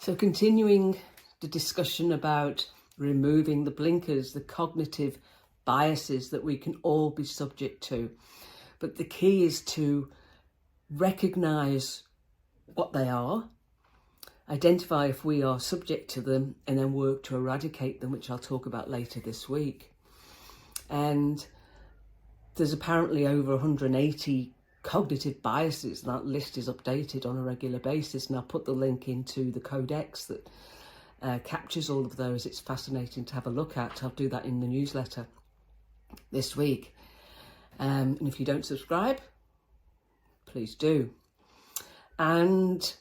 So continuing the discussion about removing the blinkers, the cognitive biases that we can all be subject to. But the key is to recognise what they are, identify if we are subject to them, and then work to eradicate them, which I'll talk about later this week. And there's apparently over 180 cognitive biases. That list is updated on a regular basis, and I'll put the link into the codex that captures all of those. It's fascinating to have a look at. I'll do that in the newsletter this week. And if you don't subscribe, please do. And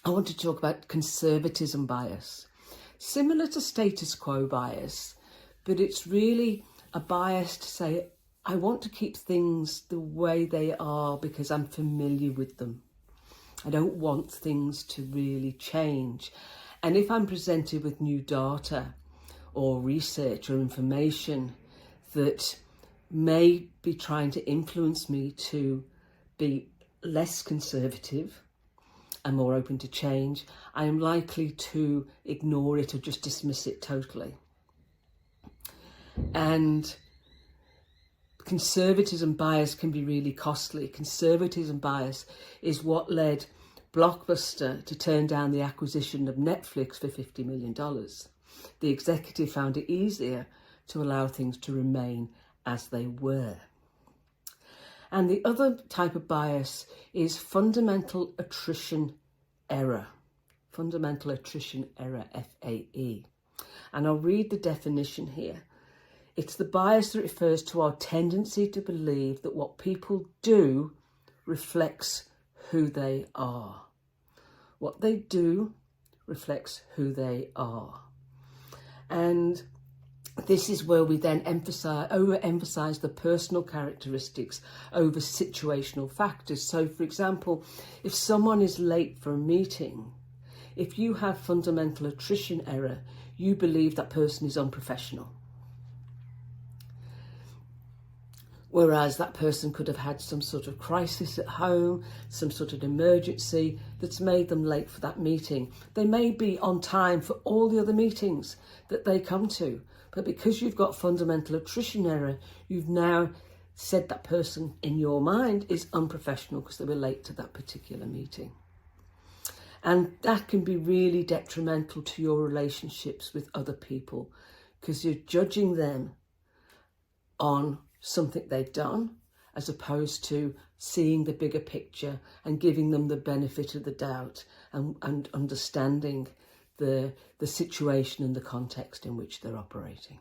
I want to talk about conservatism bias, similar to status quo bias, but it's really a bias to say, I want to keep things the way they are because I'm familiar with them. I don't want things to really change. And if I'm presented with new data or research or information that may be trying to influence me to be less conservative and more open to change, I am likely to ignore it or just dismiss it totally. And conservatism bias can be really costly. Conservatism bias is what led Blockbuster to turn down the acquisition of Netflix for $50 million. The executive found it easier to allow things to remain as they were. And the other type of bias is fundamental attrition error. Fundamental attrition error, FAE. And I'll read the definition here. It's the bias that refers to our tendency to believe that what people do reflects who they are. What they do reflects who they are. And this is where we then overemphasize the personal characteristics over situational factors. So, for example, if someone is late for a meeting, if you have fundamental attrition error, you believe that person is unprofessional. Whereas that person could have had some sort of crisis at home, some sort of emergency that's made them late for that meeting. They may be on time for all the other meetings that they come to, but because you've got fundamental attrition error, you've now said that person in your mind is unprofessional because they were late to that particular meeting. And that can be really detrimental to your relationships with other people because you're judging them on something they've done as opposed to seeing the bigger picture and giving them the benefit of the doubt and understanding the situation and the context in which they're operating.